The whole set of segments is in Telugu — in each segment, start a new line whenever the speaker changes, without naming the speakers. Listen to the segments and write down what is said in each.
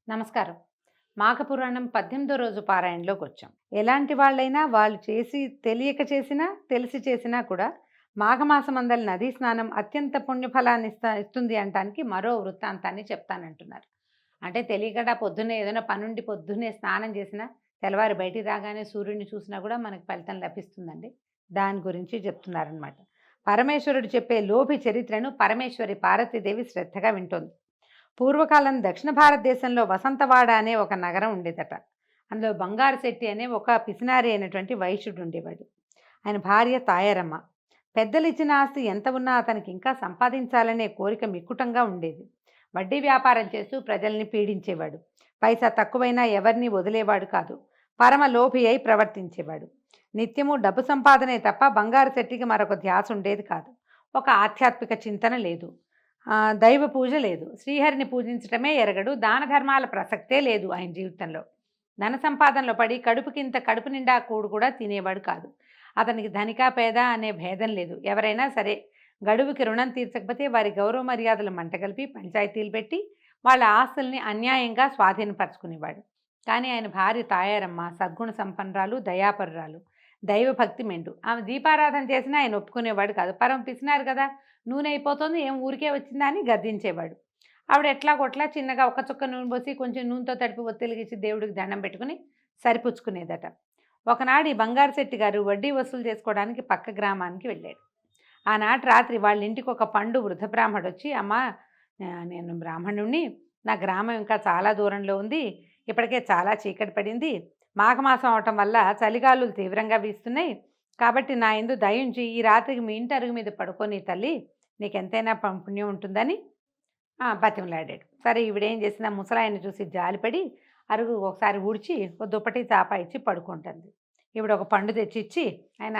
నమస్కారం. మాఘపురాణం 18వ రోజు పారాయణలోకి వచ్చాం. ఎలాంటి వాళ్ళైనా వాళ్ళు చేసి తెలియక చేసినా, తెలిసి చేసినా కూడా మాఘమాసమందలి నదీ స్నానం అత్యంత పుణ్యఫలాన్ని ఇస్తుంది అనటానికి మరో వృత్తాంతాన్ని చెప్తానంటున్నారు. అంటే తెలియకుండా పొద్దున్నే ఏదైనా పనుండి పొద్దున్నే స్నానం చేసినా, తెల్లవారి బయటికి రాగానే సూర్యుడిని చూసినా కూడా మనకు ఫలితం లభిస్తుందండి. దాని గురించి చెప్తున్నారనమాట. పరమేశ్వరుడు చెప్పే లోభి చరిత్రను పరమేశ్వరి పార్వతీదేవి శ్రద్ధగా వింటోంది. పూర్వకాలం దక్షిణ భారతదేశంలో వసంతవాడ అనే ఒక నగరం ఉండేదట. అందులో బంగారు శెట్టి అనే ఒక పిసినారి అయినటువంటి వైశ్యుడు ఉండేవాడు. ఆయన భార్య తాయారమ్మ. పెద్దలు ఇచ్చిన ఆస్తి ఎంత ఉన్నా అతనికి ఇంకా సంపాదించాలనే కోరిక మిక్కుటంగా ఉండేది. వడ్డీ వ్యాపారం చేస్తూ ప్రజల్ని పీడించేవాడు. పైసా తక్కువైనా ఎవరిని వదిలేవాడు కాదు. పరమ లోభి అయి ప్రవర్తించేవాడు. నిత్యము డబ్బు సంపాదనే తప్ప బంగారు శెట్టికి మరొక ధ్యాస ఉండేది కాదు. ఒక ఆధ్యాత్మిక చింతన లేదు. దైవ పూజ లేదు. శ్రీహరిని పూజించటమే ఎరగడు. దాన ధర్మాల ప్రసక్తే లేదు ఆయన జీవితంలో. ధన సంపాదనలో పడి కడుపుకింత కడుపు నిండా కూడు కూడా తినేవాడు కాదు. అతనికి ధనిక పేద అనే భేదం లేదు. ఎవరైనా సరే గడువుకి రుణం తీర్చకపోతే వారి గౌరవ మర్యాదలు మంటగలిపి పంచాయతీలు పెట్టి వాళ్ళ ఆస్తుల్ని అన్యాయంగా స్వాధీనపరచుకునేవాడు. కానీ ఆయన భార్య తాయారమ్మ సద్గుణ సంపన్నురాలు, దయాపరురాలు, దైవభక్తి మెండు. ఆమె దీపారాధన చేసినా ఆయన ఒప్పుకునేవాడు కాదు. పరం పిసినారు కదా, నూనె అయిపోతుంది, ఏం ఊరికే వచ్చిందా అని గద్దించేవాడు. ఆవిడ ఎట్లా కొట్లా చిన్నగా ఒక చుక్క నూనె పోసి కొంచెం నూనెతో తడిపి ఒత్తిలిగిచ్చి దేవుడికి దండం పెట్టుకుని సరిపుచ్చుకునేదట. ఒకనాడు ఈ బంగారు శెట్టి గారు వడ్డీ వసూలు చేసుకోవడానికి పక్క గ్రామానికి వెళ్ళాడు. ఆనాటి రాత్రి వాళ్ళ ఇంటికి ఒక పండు వృద్ధ బ్రాహ్మడు వచ్చి, అమ్మ నేను బ్రాహ్మణుణ్ణి, నా గ్రామం ఇంకా చాలా దూరంలో ఉంది, ఇప్పటికే చాలా చీకటి పడింది, మాఘమాసం అవటం వల్ల చలిగాలులు తీవ్రంగా వీస్తున్నాయి, కాబట్టి నా యందు దయించి ఈ రాత్రికి మీ ఇంటి అరుగు మీద పడుకొని తల్లి, నీకెంతైనా పుణ్యం ఉంటుందని బతిమలాడాడు. సరే ఈవిడేం చేసిన ముసలాయన్ని చూసి జాలిపడి అరుగు ఒకసారి ఊడ్చి ఓ దుప్పటి చాప ఇచ్చి పడుకుంటుంది. ఈవిడ ఒక పండు తెచ్చిచ్చి ఆయన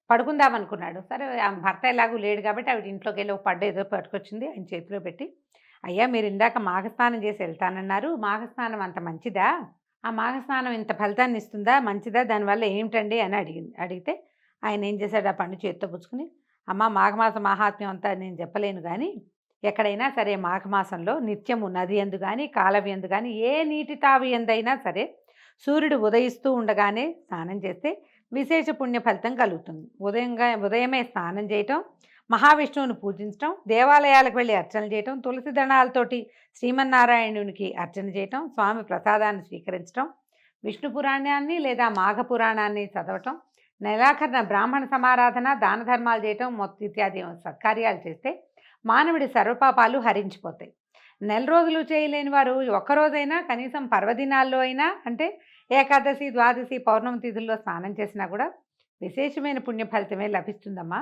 పడుకుందామనుకున్నాడు. సరే ఆమె భర్త ఎలాగూ లేడు కాబట్టి ఆవిడ ఇంట్లోకి వెళ్ళి ఒక పండు ఏదో పట్టుకొచ్చింది ఆయన చేతిలో పెట్టి, అయ్యా మీరు ఇందాక మాఘస్నానం చేసి వెళ్తానన్నారు, మాఘస్నానం అంత మంచిదా, ఆ మాఘస్నానం ఇంత ఫలితాన్ని ఇస్తుందా, మంచిదా, దానివల్ల ఏమిటండి అని అడిగితే ఆయన ఏం చేశాడు, ఆ పండు చేత్తో పుచ్చుకుని, అమ్మ మాఘమాస మహాత్మ్యం అంతా నేను చెప్పలేను కానీ ఎక్కడైనా సరే మాఘమాసంలో నిత్యము నది ఎందు కానీ కాలవి ఎందు కానీ ఏ నీటి తావి ఎందైనా సరే సూర్యుడు ఉదయిస్తూ ఉండగానే స్నానం చేస్తే విశేష పుణ్య ఫలితం కలుగుతుంది. ఉదయమే స్నానం చేయటం, మహావిష్ణువుని పూజించటం, దేవాలయాలకు వెళ్ళి అర్చన చేయటం, తులసి దళాలతోటి శ్రీమన్నారాయణునికి అర్చన చేయటం, స్వామి ప్రసాదాన్ని స్వీకరించటం, విష్ణు పురాణాన్ని లేదా మాఘ పురాణాన్ని చదవటం, నెలాఖరున బ్రాహ్మణ సమారాధన, దాన ధర్మాలు చేయటం ఇత్యాది సత్కార్యాలు చేస్తే మానవుడి సర్వపాపాలు హరించిపోతాయి. నెల రోజులు చేయలేని వారు ఒక్కరోజైనా కనీసం పర్వదినాల్లో అయినా, అంటే ఏకాదశి, ద్వాదశి, పౌర్ణమి తిథుల్లో స్నానం చేసినా కూడా విశేషమైన పుణ్య ఫలితమే లభిస్తుందమ్మా.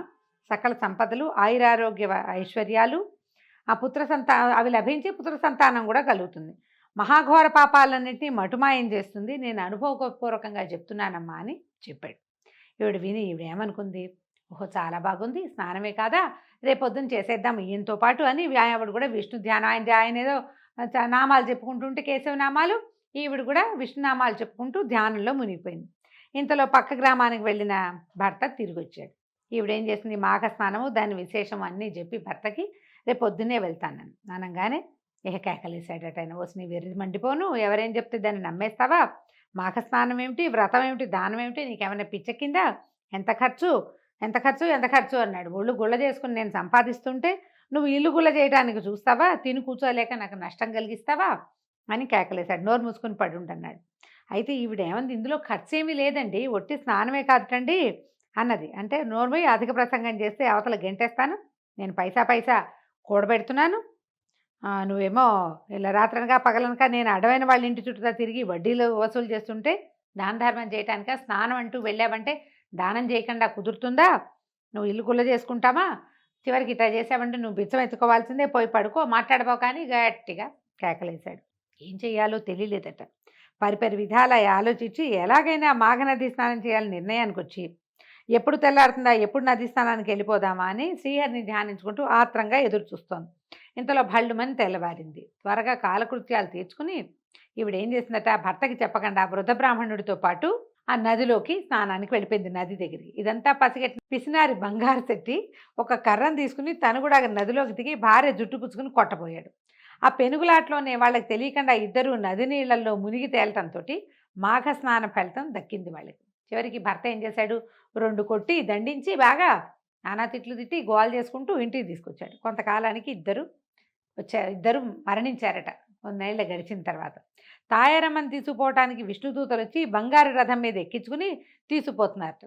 సకల సంపదలు, ఆయురారోగ్య ఐశ్వర్యాలు, ఆ అవి లభించి పుత్ర సంతానం కూడా కలుగుతుంది. మహాఘోర పాపాలన్నింటినీ మటుమాయం చేస్తుంది. నేను అనుభవపూర్వకంగా చెప్తున్నానమ్మా అని చెప్పాడు. ఈవిడ ఏమనుకుంది, ఓహో చాలా బాగుంది, స్నానమే కాదా, రేపొద్దున చేసేద్దాం ఈయనతో పాటు అని ఆవిడ కూడా విష్ణు ధ్యానం, ఆయన ఏదో నామాలు చెప్పుకుంటుంటే కేశవ నామాలు, ఈవిడ కూడా విష్ణునామాలు చెప్పుకుంటూ ధ్యానంలో మునిగిపోయింది. ఇంతలో పక్క గ్రామానికి వెళ్ళిన భర్త తిరిగి వచ్చాడు. ఈవిడేం చేసింది, మాఘ స్నానము దాని విశేషం అన్నీ చెప్పి భర్తకి రేపు పొద్దున్నే వెళ్తానని అనగానే కేకలేసాడట ఆయన. వస్తే నీ వెర్రి మండిపోను, ఎవరేం చెప్తే దాన్ని నమ్మేస్తావా, మాఘ స్నానం ఏమిటి, వ్రతం ఏమిటి, దానం ఏమిటి, నీకేమైనా పిచ్చెక్కిందా, ఎంత ఖర్చు ఎంత ఖర్చు ఎంత ఖర్చు అన్నాడు. ఒళ్ళు గుళ్ళ చేసుకుని నేను సంపాదిస్తుంటే నువ్వు ఇల్లు గుళ్ళ చేయడానికి చూస్తావా, తిని కూర్చోలేక నాకు నష్టం కలిగిస్తావా అని కేకలేశాడు. నోరు మూసుకుని పడి ఉంటున్నాడు. అయితే ఈవిడేమంది, ఇందులో ఖర్చు ఏమీ లేదండి, ఒట్టి స్నానమే కాదటండి అన్నది. అంటే నోర్మై అధిక ప్రసంగం చేస్తే అవతల గెంటేస్తాను, నేను పైసా కూడబెడుతున్నాను, నువ్వేమో ఇలా రాత్రనగా పగలనక నేను అడవైన వాళ్ళ ఇంటి చుట్టూ తిరిగి వడ్డీలు వసూలు చేస్తుంటే దాన ధర్మం చేయటానిక, స్నానం అంటూ వెళ్ళావంటే దానం చేయకుండా కుదురుతుందా, నువ్వు ఇల్లు గుల్ల చేసుకుంటామా, చివరికి ఇట్లా చేసావంటే నువ్వు బిచ్చం ఎత్తుకోవాల్సిందే, పోయి పడుకో, మాట్లాడబో కానీ గట్టిగా కేకలేశాడు. ఏం చెయ్యాలో తెలియలేదట. పరిపరి విధాల ఆలోచించి ఎలాగైనా మాఘనది స్నానం చేయాలని నిర్ణయానికి వచ్చి ఎప్పుడు తెల్లారుతుందా, ఎప్పుడు నది స్నానానికి వెళ్ళిపోదామా అని శ్రీహరిని ధ్యానించుకుంటూ ఆత్రంగా ఎదురు చూస్తోంది. ఇంతలో భళ్ళుమని తెల్లవారింది. త్వరగా కాలకృత్యాలు తీర్చుకుని ఈవిడేం చేసిందట, భర్తకి చెప్పకుండా వృద్ధ బ్రాహ్మణుడితో పాటు ఆ నదిలోకి స్నానానికి వెళ్ళిపోయింది, నది దగ్గరికి. ఇదంతా పసిగట్టిన పిసినారి బంగారు శెట్టి ఒక కర్రను తీసుకుని తను కూడా నదిలోకి దిగి భార్య జుట్టు పుచ్చుకుని కొట్టబోయాడు. ఆ పెనుగులాటలోనే వాళ్ళకి తెలియకుండా ఇద్దరు నది నీళ్ళల్లో మునిగి తేలటంతో మాఘ స్నాన ఫలితం దక్కింది వాళ్ళకి. చివరికి భర్త ఏం చేశాడు, 2 కొట్టి దండించి బాగా నానా తిట్లు తిట్టి గోల చేసుకుంటూ ఇంటికి తీసుకొచ్చాడు. కొంతకాలానికి ఇద్దరు మరణించారట కొన్నేళ్ళు గడిచిన తర్వాత. తాయారమ్మని తీసుకుపోవటానికి విష్ణుదూతలొచ్చి బంగారు రథం మీద ఎక్కించుకుని తీసుకుపోతున్నారట.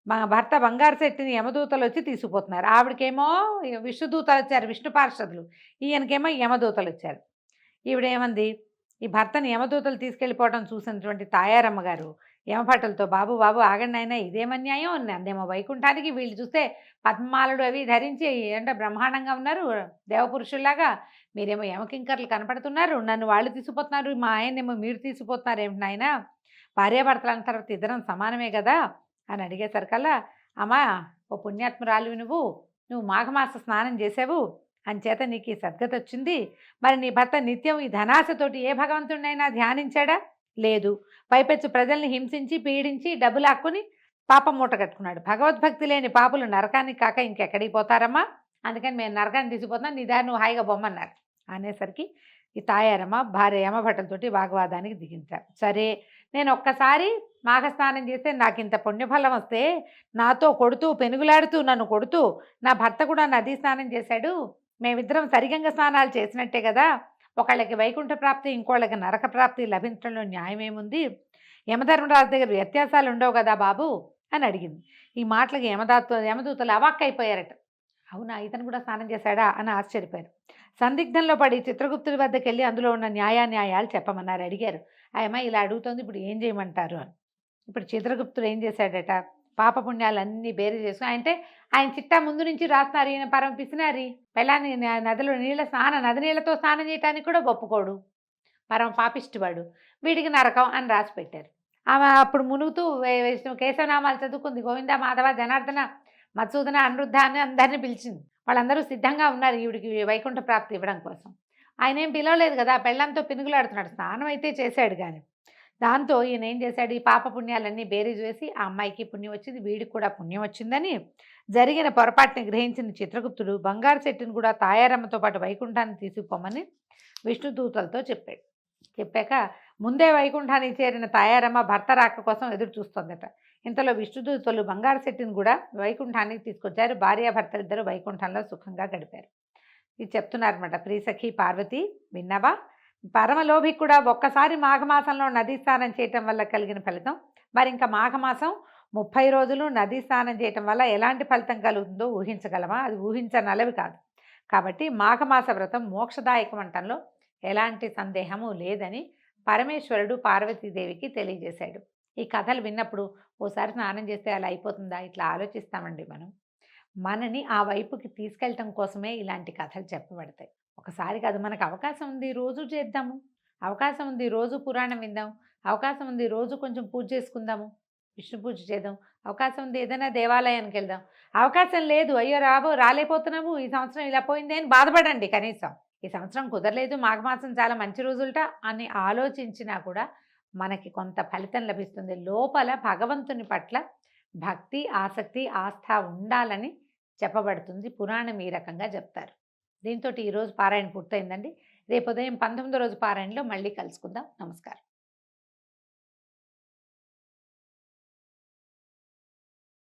మా భర్త బంగారు శెట్టిని యమదూతలు వచ్చి తీసుకుపోతున్నారు. ఆవిడకేమో విష్ణుదూతలు వచ్చారు, విష్ణు పార్షదులు. ఈయనకేమో యమదూతలు వచ్చారు. ఈవిడేమంది, ఈ భర్తని యమదూతలు తీసుకెళ్ళిపోవడం చూసినటువంటి తాయారమ్మ గారు యమభటులతో, బాబు బాబు ఆగండి నాయనా, ఇదేమన్యాయం, నన్నేమో వైకుంఠానికి, వీళ్ళు చూస్తే పద్మాలలు అవి ధరించి అంటే బ్రహ్మాండంగా ఉన్నారు దేవపురుషుల్లాగా, మీరేమో యమకింకర్లు కనపడుతున్నారు, నన్ను వాళ్ళు తీసుకుపోతున్నారు, మా ఆయన్నేమో మీరు తీసుకుపోతున్నారు ఏమిటి నాయనా, భార్యాభర్తలు అన్న తర్వాత ఇద్దరం సమానమే కదా అని అడిగేసరికల్లా, అమ్మా ఓ పుణ్యాత్మురాలివి, నువ్వు మాఘమాస స్నానం చేసావు, అంచేత నీకు ఈ సద్గతి వచ్చింది. మరి నీ భర్త నిత్యం ఈ ధనాశతోటి ఏ భగవంతుడినైనా ధ్యానించాడా? లేదు. పైపెచ్చు ప్రజల్ని హింసించి పీడించి డబ్బు లాక్కుని పాపం మూట కట్టుకున్నాడు. భగవద్భక్తి లేని పాపులు నరకానికి కాక ఇంకెక్కడికి పోతారమ్మా, అందుకని మేము నరకాన్ని తీసిపోతున్నాం, నీ దారి నువ్వు హాయిగా బొమ్మన్నారు. అనేసరికి ఈ తాయారమ్మ భార్య యమభటులతోటి వాగ్వాదానికి దిగించారు. సరే, నేను ఒక్కసారి మాఘస్నానం చేస్తే నాకు ఇంత పుణ్యఫలం వస్తే, నాతో కొడుతూ పెనుగులాడుతూ నన్ను కొడుతూ నా భర్త కూడా నదీ స్నానం చేశాడు, మేమిద్దరం సరిగంగ స్నానాలు చేసినట్టే కదా, ఒకళ్ళకి వైకుంఠ ప్రాప్తి ఇంకోళ్ళకి నరక ప్రాప్తి లభించడంలో న్యాయమేముంది, యమధర్మరాజు దగ్గర వ్యత్యాసాలు ఉండవు కదా బాబు అని అడిగింది. ఈ మాటలకి యమదూతలు అవాక్కైపోయారట. అవునా, ఇతను కూడా స్నానం చేశాడా అని ఆశ్చర్యపోయారు. సందిగ్ధంలో పడి చిత్రగుప్తుడి వద్దకు వెళ్ళి అందులో ఉన్న న్యాయాలు చెప్పమన్నారు. అడిగారు, ఆయమ్మ ఇలా అడుగుతోంది, ఇప్పుడు ఏం చేయమంటారు అని. ఇప్పుడు చిత్రగుప్తుడు ఏం చేశాడట, పాపపుణ్యాలన్నీ బేరీ చేసుకుని, ఆయన చిట్టా ముందు నుంచి రాస్తున్నారు, ఈయన పరమ పిసినారి, పెళ్ళాన్ని నది నీళ్ళతో స్నానం చేయడానికి కూడా ఒప్పుకోడు, పరమ పాపిష్టివాడు, వీడికి నరకం అని రాసి పెట్టారు. ఆమె అప్పుడు మునుగుతూ కేశవనామాలు చదువుకుంది, గోవింద మాధవ జనార్దన మత్సూదన అనిరుద్ధ అని అందరినీ పిలిచింది. వాళ్ళందరూ సిద్ధంగా ఉన్నారు ఈవిడికి వైకుంఠ ప్రాప్తి ఇవ్వడం కోసం. ఆయన ఏం పిలవలేదు కదా, పెళ్ళంతో పినుగులాడుతున్నాడు, స్నానం అయితే చేశాడు కానీ. దాంతో ఈయన ఏం చేశాడు, ఈ పాపపుణ్యాలన్నీ బేరీజు వేసి ఆ అమ్మాయికి పుణ్యం వచ్చింది, వీడికి కూడా పుణ్యం వచ్చిందని జరిగిన పొరపాటుని గ్రహించిన చిత్రగుప్తుడు బంగారు చెట్టును కూడా తాయారమ్మతో పాటు వైకుంఠాన్ని తీసుకుపోమని విష్ణుదూతలతో చెప్పాడు. చెప్పాక ముందే వైకుంఠానికి చేరిన తాయారమ్మ భర్త రాక కోసం ఎదురు చూస్తోందట. ఇంతలో విష్ణుదూతలు బంగారు చెట్టును కూడా వైకుంఠానికి తీసుకొచ్చారు. భార్యాభర్తలిద్దరూ వైకుంఠంలో సుఖంగా గడిపారు. ఇది చెప్తున్నారన్నమాట. ప్రియసఖి పార్వతి విన్నావా, పరమలోభికి కూడా ఒక్కసారి మాఘమాసంలో నదీ స్నానం చేయటం వల్ల కలిగిన ఫలితం, మరి ఇంకా మాఘమాసం 30 రోజులు నదీ స్నానం చేయటం వల్ల ఎలాంటి ఫలితం కలుగుతుందో ఊహించగలమా? అది ఊహించనలవి కాదు. కాబట్టి మాఘమాస వ్రతం మోక్షదాయకం అనటంలో ఎలాంటి సందేహము లేదని పరమేశ్వరుడు పార్వతీదేవికి తెలియజేశాడు. ఈ కథలు విన్నప్పుడు ఓసారి స్నానం చేస్తే అలా అయిపోతుందా, ఇట్లా ఆలోచిస్తామండి మనం. మనని ఆ వైపుకి తీసుకెళ్ళటం కోసమే ఇలాంటి కథలు చెప్పబడతాయి. ఒకసారి కాదు, మనకు అవకాశం ఉంది రోజు చేద్దాము, అవకాశం ఉంది రోజు పురాణం విందాం, అవకాశం ఉంది రోజు కొంచెం పూజ చేసుకుందాము, విష్ణు పూజ చేద్దాం, అవకాశం ఉంది ఏదైనా దేవాలయానికి వెళ్దాం. అవకాశం లేదు, అయ్యో రాలేకపోతున్నాము, ఈ సంవత్సరం ఇలా పోయింది అని బాధపడండి. కనీసం ఈ సంవత్సరం కుదరలేదు, మాఘమాసం చాలా మంచి రోజులట అని ఆలోచించినా కూడా మనకి కొంత ఫలితం లభిస్తుంది. లోపల భగవంతుని పట్ల భక్తి, ఆసక్తి, ఆస్థ ఉండాలని చెప్పబడుతుంది. పురాణం ఈ రకంగా చెప్తారు. దీంతో ఈరోజు పారాయణ పూర్తయిందండి. రేపు ఉదయం 19వ రోజు పారాయణలో మళ్ళీ కలుసుకుందాం. నమస్కారం.